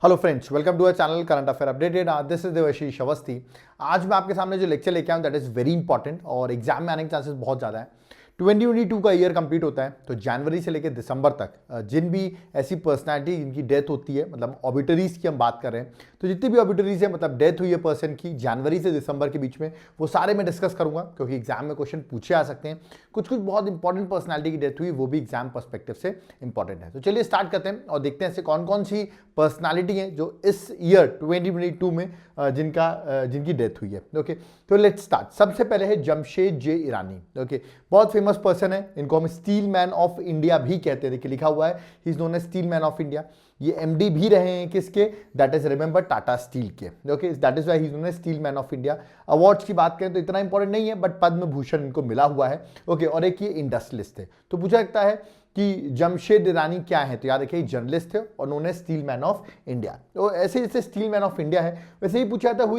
Hello friends, welcome to our channel current affair updated. This is Devashish Awasthi. आज मैं आपके सामने जो लेक्चर लेके आया हूं दैट इज वेरी इंपॉर्टेंट और एग्जाम में आने के चांसेस बहुत ज़्यादा है। 2022 का ईयर कंप्लीट होता है तो जनवरी से लेकर दिसंबर तक जिन भी ऐसी पर्सनालिटी जिनकी डेथ होती है, मतलब ऑबिटरीज की हम बात कर रहे हैं, तो जितनी भी ऑबिटरीज है मतलब डेथ हुई है पर्सन की जनवरी से दिसंबर के बीच में, वो सारे मैं डिस्कस करूंगा क्योंकि एग्जाम में क्वेश्चन पूछे आ सकते हैं। कुछ कुछ बहुत इंपॉर्टेंट पर्सनालिटी की डेथ हुई, वो भी एग्जाम पर्सपेक्टिव से इंपॉर्टेंट है। तो चलिए स्टार्ट करते हैं और देखते हैं ऐसे कौन कौन सी पर्सनालिटी है जो इस ईयर 2022 में जिनकी डेथ हुई है। ओके, तो लेट्स स्टार्ट। सबसे पहले है जमशेद जे ईरानी। ओके, बहुत फेमस पर्सन है, इनको हम स्टील मैन ऑफ इंडिया भी कहते हैं। देखिए लिखा हुआ है he is known as steel man of India. ये एमडी भी रहे हैं किसके, that is remember Tata steel के। Okay, that is why he is known as steel man of India. Awards की बात करें तो इतना इंपॉर्टेंट नहीं है, बट पद्म भूषण इनको मिला हुआ है। ओके, और एक ये इंडस्ट्रियलिस्ट थे। तो पूछा जाता है कि जमशेद ईरानी क्या है, तो याद रखिए जर्नलिस्ट थे और known as steel man of India. तो ऐसे जैसे स्टील मैन ऑफ इंडिया है वैसे ही पूछा जाता है who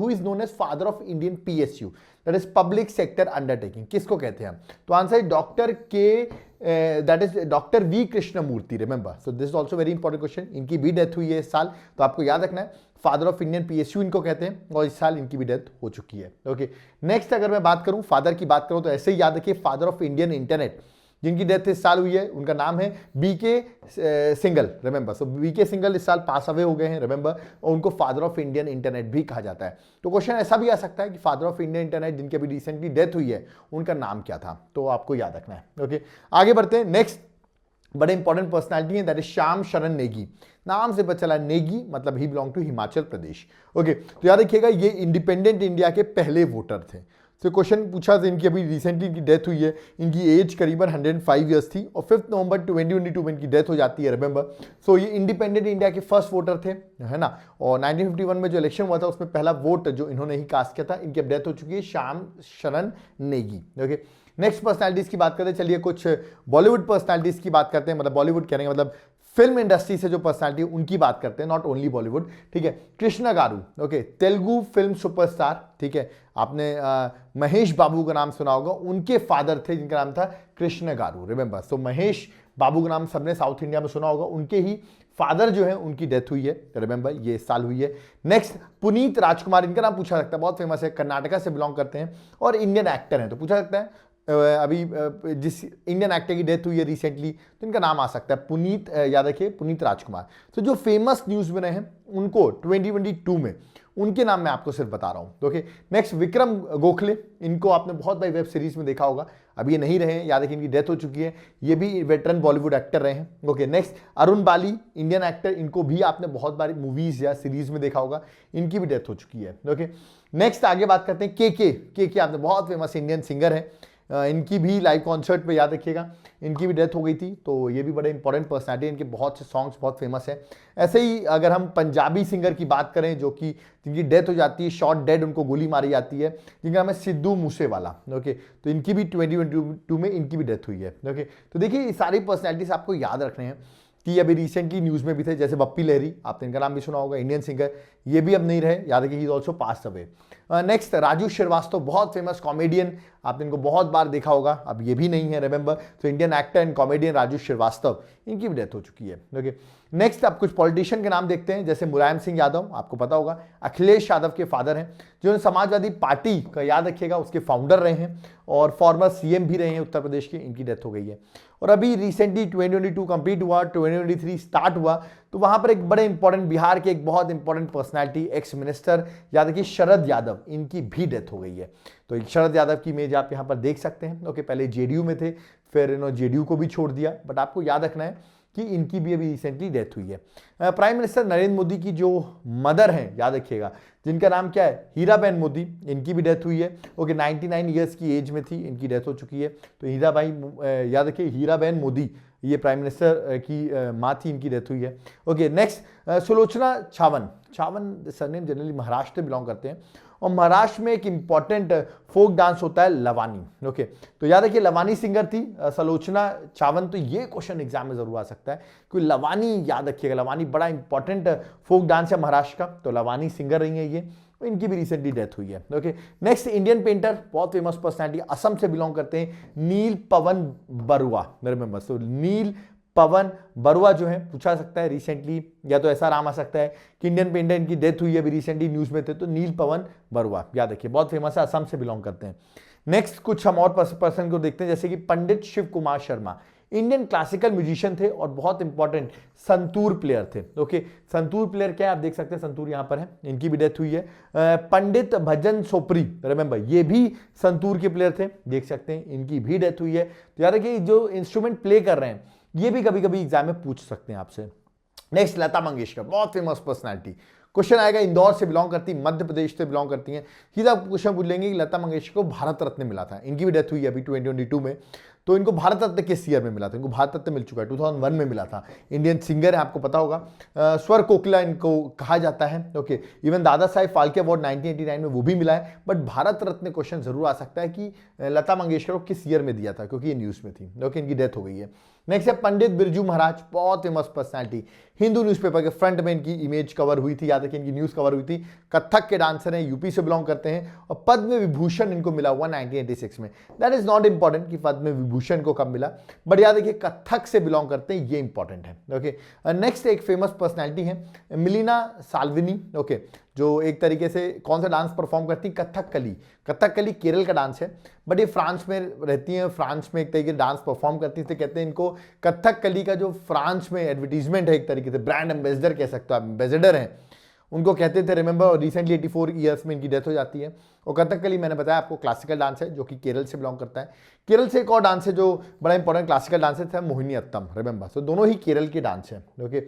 is known as father of Indian PSU, that is public sector undertaking. किसको कहते हैं हम, तो आंसर है doctor K, that is doctor V Krishnamurthy. Remember, so this is also very important question. इनकी भी डेथ हुई है इस साल, तो आपको याद रखना है फादर ऑफ इंडियन पीएसयू इनको कहते हैं और इस साल इनकी भी डेथ हो चुकी है। ओके, नेक्स्ट अगर मैं बात करूं फादर की बात करूं तो ऐसे ही याद रखिए फादर ऑफ इंडियन इंटरनेट जिनकी डेथ इस साल हुई है, उनका नाम है बीके सिंगल। रिमेंबर, सो बीके सिंगल इस साल पास अवे हो गए हैं। रिमेंबर, और उनको फादर ऑफ इंडियन इंटरनेट भी कहा जाता है। तो क्वेश्चन ऐसा भी आ सकता है कि फादर ऑफ इंडियन इंटरनेट जिनकी अभी रिसेंटली डेथ हुई है उनका नाम क्या था, तो आपको याद रखना है। ओके, आगे बढ़ते हैं। नेक्स्ट बड़े इंपॉर्टेंट पर्सनालिटी है, दैट इज श्याम शरण नेगी। नाम से पता चला नेगी मतलब he belong to Himachal Pradesh. Okay, तो याद रखिएगा ये इंडिपेंडेंट इंडिया के पहले वोटर थे। तो क्वेश्चन पूछा था, इनकी अभी रिसेंटली इनकी डेथ हुई है, इनकी एज करीबन 105 ईयर्स थी और 5 नवंबर 2022 में इनकी डेथ हो जाती है। रिमेंबर, सो ये इंडिपेंडेंट इंडिया के फर्स्ट वोटर थे, है ना। और 1951 में जो इलेक्शन हुआ था उसमें पहला वोट जो इन्होंने ही कास्ट किया था। इनकी अब डेथ हो चुकी है, Shyam Saran Negi. Okay, next personalities की बात करते हैं। चलिए कुछ बॉलीवुड पर्सनालिटीज की बात करते हैं, मतलब बॉलीवुड कह रहे हैं मतलब फिल्म इंडस्ट्री से जो पर्सनालिटी उनकी बात करते हैं, नॉट ओनली बॉलीवुड। ठीक है, Krishna Garu. Okay, Telugu film superstar. ठीक है, आपने महेश बाबू का नाम सुना होगा, उनके फादर थे जिनका नाम था कृष्ण गारू। रिमेंबर, सो महेश बाबू का नाम सबने साउथ इंडिया में सुना होगा, उनके ही फादर जो है उनकी डेथ हुई है। रिमेंबर, ये साल हुई है। नेक्स्ट पुनीत राजकुमार, इनका नाम पूछा सकता है, बहुत फेमस है, कर्नाटका से बिलोंग करते हैं और इंडियन एक्टर हैं। तो पूछा सकता है अभी जिस इंडियन एक्टर की डेथ हुई है रिसेंटली, तो इनका नाम आ सकता है पुनीत, याद रखिए पुनीत राजकुमार। तो जो फेमस न्यूज़ में हैं उनको 2022 में उनके नाम मैं आपको सिर्फ बता रहा हूं। ओके, नेक्स्ट विक्रम गोखले, इनको आपने बहुत बार वेब सीरीज में देखा होगा, अभी ये नहीं रहे, याद रखिए इनकी डेथ हो चुकी है, ये भी वेटरन बॉलीवुड एक्टर रहे हैं। ओके, नेक्स्ट अरुण बाली, इंडियन एक्टर, इनको भी आपने बहुत बार मूवीज या सीरीज में देखा होगा, इनकी भी डेथ हो चुकी है। ओके, नेक्स्ट आगे बात करते हैं के आपने बहुत फेमस इंडियन सिंगर है, इनकी भी लाइव कॉन्सर्ट पे याद रखिएगा इनकी भी डेथ हो गई थी, तो ये भी बड़े इंपॉर्टेंट पर्सनालिटी, इनके बहुत से सॉन्ग्स बहुत फेमस है। ऐसे ही अगर हम पंजाबी सिंगर की बात करें जो कि जिनकी डेथ हो जाती है, शॉट डेड, उनको गोली मारी जाती है, जिनका नाम है सिद्धू मूसेवाला। ओके, तो इनकी भी 2022 में इनकी भी डेथ हुई है। ओके, तो देखिए ये सारी पर्सनैलिटीज आपको याद रखने हैं कि अभी रिसेंटली न्यूज़ में भी थे, जैसे बप्पी लहरी, आपने इनका नाम भी सुना होगा, इंडियन सिंगर, ये भी अब नहीं रहे, याद रखिए he is also pass away. Next Raju Srivastava, बहुत फेमस कॉमेडियन, आपने इनको बहुत बार देखा होगा, अब ये भी नहीं है। रिमेंबर, तो Indian actor and comedian Raju Srivastava, इनकी भी डेथ हो चुकी है। ओके, नेक्स्ट आप कुछ पॉलिटिशियन के नाम देखते हैं, जैसे मुलायम सिंह यादव, आपको पता होगा अखिलेश यादव के फादर हैं, जो समाजवादी पार्टी का याद रखिएगा उसके फाउंडर रहे हैं और फॉर्मर सीएम भी रहे हैं उत्तर प्रदेश के, इनकी डेथ हो गई है। और अभी रिसेंटली 2022 कंप्लीट हुआ, 2023 स्टार्ट हुआ, तो वहां पर एक बड़े इंपॉर्टेंट बिहार के एक बहुत इंपॉर्टेंट पर्सनालिटी, एक्स मिनिस्टर याद रखिए शरद यादव, इनकी भी डेथ हो गई है। तो शरद यादव की इमेज आप यहां पर देख सकते हैं। ओके, पहले जेडीयू में थे, फिर इन्होंने जेडीयू को भी छोड़ दिया, बट आपको याद रखना है कि इनकी भी अभी रिसेंटली डेथ हुई है। प्राइम मिनिस्टर नरेंद्र मोदी की जो मदर हैं, याद रखिएगा, जिनका नाम क्या है, हीराबेन मोदी, इनकी भी डेथ हुई है। ओके, 99 ईयर्स की एज में थी, इनकी डेथ हो चुकी है। तो याद रखिए हीराबेन मोदी, ये प्राइम मिनिस्टर की माँ थी, इनकी डेथ हुई है। Okay, next Sulochana Chavan surname generally Maharashtra से बिलोंग करते हैं और महाराष्ट्र में एक इंपॉर्टेंट फोक डांस होता है लवानी। ओके, तो याद रखिए लवानी सिंगर थी सुलोचना छावन, तो ये क्वेश्चन एग्जाम में जरूर आ सकता है क्योंकि लवानी याद रखिएगा, लवानी बड़ा इंपॉर्टेंट फोक डांस है महाराष्ट्र का, तो लवानी सिंगर रही है ये, इनकी भी रिसेंटली डेथ हुई है। ओके, नेक्स्ट इंडियन पेंटर, बहुत फेमस पर्सनालिटी, असम से बिलोंग करते हैं, नील पवन बरुआ। रिमेंबर, सो नील पवन बरुआ जो है पूछा सकता है रिसेंटली, या तो ऐसा नाम आ सकता है कि इंडियन पेंटर इनकी डेथ हुई है अभी रिसेंटली न्यूज में थे, तो नील पवन बरुआ याद रखिए, बहुत फेमस है, असम से बिलोंग करते हैं। नेक्स्ट कुछ हम और पर्सन को देखते हैं, जैसे कि Pandit Shiv Kumar Sharma, Indian classical musician थे और बहुत इंपॉर्टेंट संतूर प्लेयर थे। ओके, संतूर प्लेयर क्या है आप देख सकते हैं, संतूर यहां पर है, इनकी भी डेथ हुई है। पंडित भजन सोपरी, रिमेंबर ये भी संतूर के प्लेयर थे, देख सकते हैं इनकी भी डेथ हुई है। तो याद रखिए जो इंस्ट्रूमेंट प्ले कर रहे हैं ये भी कभी कभी एग्जाम में पूछ सकते हैं आपसे। नेक्स्ट लता मंगेशकर, बहुत फेमस पर्सनैलिटी, क्वेश्चन आएगा इंदौर से बिलोंग करती, मध्य प्रदेश से बिलोंग करती हैं, सीधा क्वेश्चन पूछ लेंगे कि लता मंगेशकर को भारत रत्न मिला था, इनकी भी डेथ हुई है अभी 2022 में, तो इनको भारत रत्न किस ईयर में मिला था? इनको भारत रत्न मिल चुका है, 2001 में मिला था। इंडियन सिंगर है, आपको पता होगा, स्वर कोकिला इनको कहा जाता है। Okay, even Dada Saheb Phalke award 1989 में वो भी मिला है, बट भारत रत्न क्वेश्चन जरूर आ सकता है कि लता मंगेशकर को किस ईयर में दिया था, क्योंकि ये न्यूज में थी। ओके, इनकी डेथ हो गई है। नेक्स्ट है पंडित बिरजू महाराज, बहुत फेमस पर्सनैलिटी, हिंदू न्यूज़पेपर के फ्रंट में इनकी इमेज कवर हुई थी, याद रखिए इनकी न्यूज़ कवर हुई थी। कथक के डांसर हैं, यूपी से बिलोंग करते हैं और पद्म विभूषण इनको मिला हुआ 1986 में। दैट इज नॉट इंपॉर्टेंट कि पद्म विभूषण को कब मिला, बट याद रखिए कथक से बिलोंग करते हैं, ये इंपॉर्टेंट है। ओके, नेक्स्ट एक फेमस पर्सनैलिटी है मिलिना साल्विनी। ओके, जो एक तरीके से कौन सा डांस परफॉर्म करती है? कथकली। कथकली केरल का डांस है, बट ये फ्रांस में रहती हैं, फ्रांस में एक तरीके से डांस परफॉर्म करती है, तो कहते हैं इनको कथकली का जो फ्रांस में एडवर्टीजमेंट है, एक तरीके से ब्रांड एम्बेसडर कह सकते हो आप, एम्बेसडर हैं उनको कहते थे, रिमेंबर। और रिसेंटली 84 ईयर्स में इनकी डेथ हो जाती है। और कथकली मैंने बताया आपको क्लासिकल डांस है जो कि केरल से बिलोंग करता है। केरल से एक और डांस है जो बड़ा इंपॉर्टेंट क्लासिकल डांस है, मोहिनीअट्टम, रिमेंबर। तो दोनों ही केरल के डांस है। ओके,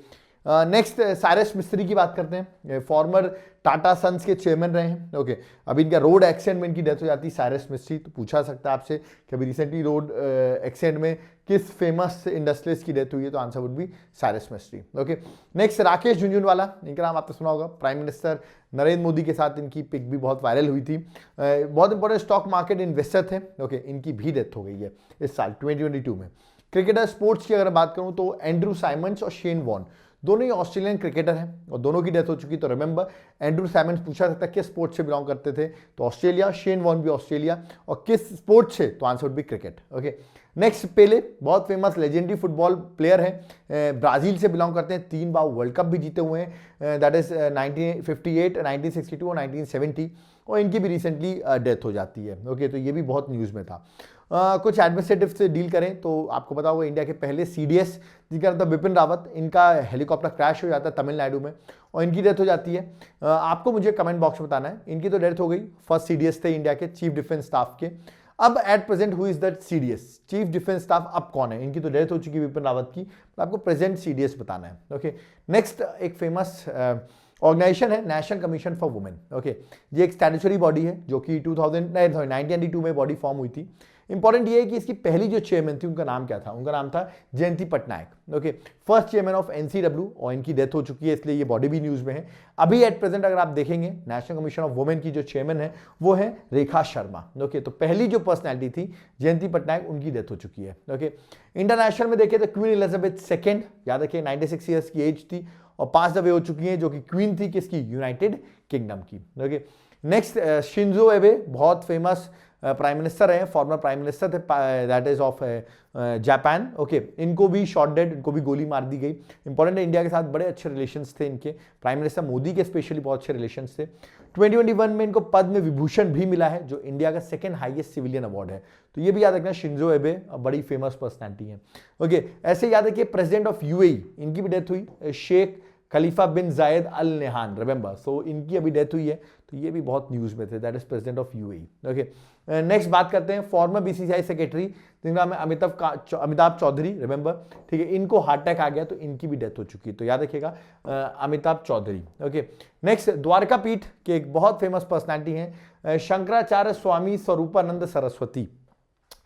नेक्स्ट साइरस मिस्त्री की बात करते हैं, फॉर्मर टाटा सन्स के चेयरमैन रहे हैं। ओके, अभी इनका रोड एक्सीडेंट में इनकी डेथ हो जाती है, साइरस मिस्त्री। तो पूछा सकता है आपसे कि अभी रिसेंटली रोड एक्सीडेंट में किस फेमस इंडस्ट्रियलिस्ट की डेथ हुई है, तो आंसर वुड बी साइरस मिस्त्री। ओके, नेक्स्ट राकेश झुनझुनवाला, इनका नाम आपने सुना होगा, प्राइम मिनिस्टर नरेंद्र मोदी के साथ इनकी पिक भी बहुत वायरल हुई थी, बहुत इंपॉर्टेंट स्टॉक मार्केट इन्वेस्टर थे। ओके, इनकी भी डेथ हो गई है इस साल 2022 में। क्रिकेटर स्पोर्ट्स की अगर बात करूं तो एंड्रू साइमंड्स और शेन वॉर्न, दोनों ही ऑस्ट्रेलियन क्रिकेटर हैं और दोनों की डेथ हो चुकी। तो रिमेंबर एंड्रू साइमंड्स पूछा सकता है किस स्पोर्ट से बिलोंग करते थे, तो ऑस्ट्रेलिया, शेन वॉर्न भी ऑस्ट्रेलिया, और किस स्पोर्ट से, तो answer would be cricket. Okay, next Pele, बहुत फेमस लेजेंडरी फुटबॉल प्लेयर हैं, ब्राजील से बिलोंग करते हैं, 3 बार वर्ल्ड कप भी जीते हुए हैं, दैट इज 1958, 1962 और 1970, और इनकी भी रिसेंटली डेथ हो जाती है। ओके, तो ये भी बहुत न्यूज़ में था। कुछ एडमिनिस्ट्रेटिव से डील करें तो आपको पता होगा इंडिया के पहले CDS जिनका नाम था बिपिन रावत, इनका हेलीकॉप्टर क्रैश हो जाता है तमिलनाडु में और इनकी डेथ हो जाती है। आपको मुझे कमेंट बॉक्स में बताना है, इनकी तो डेथ हो गई, फर्स्ट CDS थे इंडिया के चीफ डिफेंस स्टाफ के। अब at present who is that CDS, chief defence staff अब कौन है? इनकी तो डेथ हो चुकी है बिपिन रावत की, तो आपको प्रेजेंट CDS बताना है। ओके, नेक्स्ट एक फेमस ऑर्गेनाइजेशन है national commission for women. Okay, ये एक स्टैट्यूटरी बॉडी है जो कि 1992 में बॉडी फॉर्म हुई थी। इंपॉर्टेंट ये है कि इसकी पहली जो चेयरमैन थी उनका नाम क्या था? उनका नाम था Jayanti Patnaik. Okay, first chairman of NCW, और इनकी डेथ हो चुकी है, इसलिए ये बॉडी भी न्यूज में है। अभी एट प्रेजेंट अगर आप देखेंगे नेशनल कमीशन ऑफ वुमेन की जो चेयरमैन है वो है रेखा शर्मा। ओके, तो पहली जो पर्सनैलिटी थी जयंती पटनायक, उनकी डेथ हो चुकी है। ओके, इंटरनेशनल में देखें तो क्वीन एलिजाबेथ सेकेंड, याद रखिए 96 ईयर्स की एज थी और पास अवे हो चुकी है, जो कि क्वीन थी किसकी? यूनाइटेड किंगडम की। ओके, नेक्स्ट शिंजो एबे, बहुत फेमस प्राइम मिनिस्टर हैं, फॉर्मर प्राइम मिनिस्टर थे, that is of Japan. Okay, इनको भी शॉट डेड, इनको भी गोली मार दी गई। इंपॉर्टेंट है, इंडिया के साथ बड़े अच्छे रिलेशंस थे इनके, प्राइम मिनिस्टर मोदी के स्पेशली बहुत अच्छे रिलेशंस थे। 2021 में इनको पद्म विभूषण भी मिला है, जो इंडिया का सेकंड हाईएस्ट सिविलियन अवार्ड है, तो ये भी याद रखना, शिंजो एबे बड़ी फेमस पर्सनैलिटी है। ओके, ऐसे याद रखिए प्रेसिडेंट ऑफ UAE, इनकी भी डेथ हुई, शेख खलीफा बिन जायद अल नहान, रिमेंबर, सो इनकी अभी डेथ हुई है, तो ये भी बहुत न्यूज में थे, that is president of UAE। Okay, next बात करते हैं फॉर्मर BCCI सेक्रेटरी जिनका नाम है अमिताभ चौधरी, रिमेंबर, ठीक है, इनको हार्ट अटैक आ गया तो इनकी भी डेथ हो चुकी है, तो याद रखिएगा अमिताभ चौधरी। ओके, नेक्स्ट द्वारका पीठ के एक बहुत फेमस पर्सनैलिटी हैं शंकराचार्य स्वामी स्वरूपानंद सरस्वती,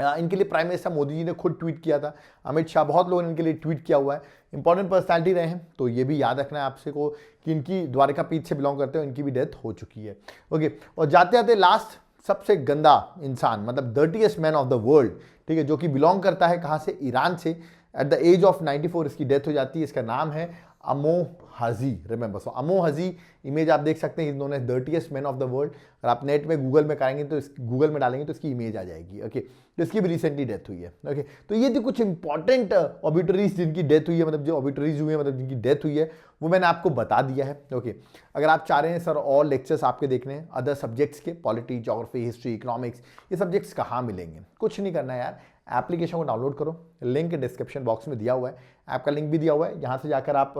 इनके लिए प्राइम मिनिस्टर मोदी जी ने खुद ट्वीट किया था, अमित शाह, बहुत लोगों ने इनके लिए ट्वीट किया हुआ है, इंपॉर्टेंट पर्सनैलिटी रहे हैं, तो ये भी याद रखना है आपसे को कि इनकी द्वारका पीठ से बिलोंग करते हो, इनकी भी डेथ हो चुकी है। ओके, और जाते जाते लास्ट सबसे गंदा इंसान, मतलब dirtiest man of the world, ठीक है, जो कि बिलोंग करता है कहाँ से? ईरान से। एट द एज ऑफ 94 इसकी डेथ हो जाती है। इसका नाम है अमोहजी, रिमेंबर। सो अमोहजी इमेज आप देख सकते हैं, इन्होंने dirtiest man of the world. और आप नेट में गूगल में करेंगे तो गूगल में डालेंगे तो इसकी इमेज आ जाएगी। ओके, तो इसकी भी रिसेंटली डेथ हुई है। ओके, तो ये थी कुछ इंपॉर्टेंट ऑबिटरीज जिनकी डेथ हुई है, मतलब जो ऑबिटरीज हुई है, मतलब जिनकी डेथ हुई है, वो मैंने आपको बता दिया है। ओके, अगर आप चाह रहे हैं सर और लेक्चर्स आपके देखने हैं अदर सब्जेक्ट्स के, पॉलिटी, ज्योग्राफी, हिस्ट्री, इकोनॉमिक्स, ये सब्जेक्ट्स कहाँ मिलेंगे? कुछ नहीं करना है यार, एप्लीकेशन को डाउनलोड करो, लिंक डिस्क्रिप्शन बॉक्स में दिया हुआ है, ऐप का लिंक भी दिया हुआ है, यहाँ से जाकर आप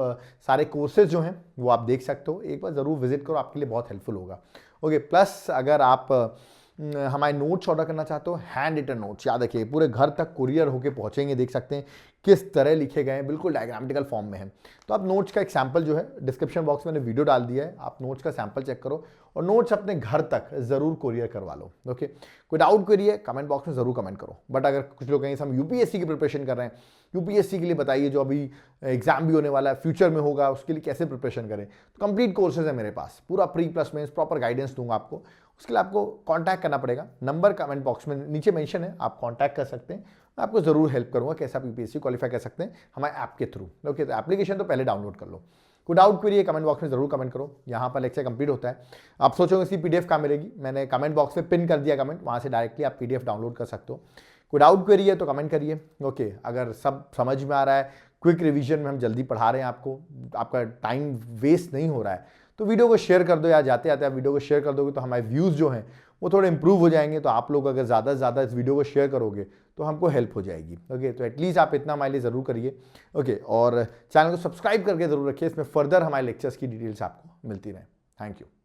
सारे कोर्सेज जो हैं वो आप देख सकते हो। एक बार ज़रूर विजिट करो, आपके लिए बहुत हेल्पफुल होगा। ओके, प्लस अगर आप हमारे नोट्स ऑर्डर करना चाहते हो, हैंड रिटन नोट्स, याद रखिए पूरे घर तक कुरियर होके पहुंचेंगे, देख सकते हैं किस तरह लिखे गए हैं, बिल्कुल डायग्रामेटिकल फॉर्म में है। तो आप नोट्स का एक सैंपल जो है डिस्क्रिप्शन बॉक्स में मैंने वीडियो डाल दिया है, आप नोट्स का सैंपल चेक करो और नोट्स अपने घर तक जरूर कुरियर करवा लो। ओके, कोई डाउट क्वेरी है कमेंट बॉक्स में जरूर कमेंट करो। बट अगर कुछ लोग कहेंगे हम यूपीएससी की प्रिपरेशन कर रहे हैं, यूपीएससी के लिए बताइए जो अभी एग्जाम भी होने वाला है, फ्यूचर में होगा, उसके लिए कैसे प्रिपरेशन करें, तो कंप्लीट कोर्सेज है मेरे पास, पूरा pre plus mains proper guidance दूंगा आपको। उसके लिए आपको कांटेक्ट करना पड़ेगा, नंबर कमेंट बॉक्स में नीचे मेंशन है, आप कांटेक्ट कर सकते हैं, मैं आपको जरूर हेल्प करूंगा कैसे आप यूपीएससी क्वालिफाई कर सकते हैं हमारे ऐप के थ्रू। ओके, तो एप्लीकेशन तो पहले डाउनलोड कर लो। कोई डाउट क्वेरी है कमेंट बॉक्स में जरूर कमेंट करो। यहाँ पर लेक्चर कंप्लीट होता है, आप सोचोगे इसकी पीडीएफ कहाँ मिलेगी, मैंने कमेंट बॉक्स में पिन कर दिया कमेंट, वहाँ से डायरेक्टली आप पीडीएफ डाउनलोड कर सकते हो। कोई डाउट क्वेरी है तो कमेंट करिए। ओके, अगर सब समझ में आ रहा है, क्विक रिवीजन में हम जल्दी पढ़ा रहे हैं आपको, आपका टाइम वेस्ट नहीं हो रहा है, तो वीडियो को शेयर कर दो, या जाते जाते आप वीडियो को शेयर कर दोगे तो हमारे व्यूज़ जो हैं वो थोड़े इंप्रूव हो जाएंगे। तो आप लोग अगर ज़्यादा से ज़्यादा इस वीडियो को शेयर करोगे तो हमको हेल्प हो जाएगी। ओके, तो एटलीस्ट आप इतना हमारे लिए ज़रूर करिए। ओके, और चैनल को सब्सक्राइब करके ज़रूर रखिए, इसमें फर्दर हमारे लेक्चर्स की डिटेल्स आपको मिलती रहे। Thank you.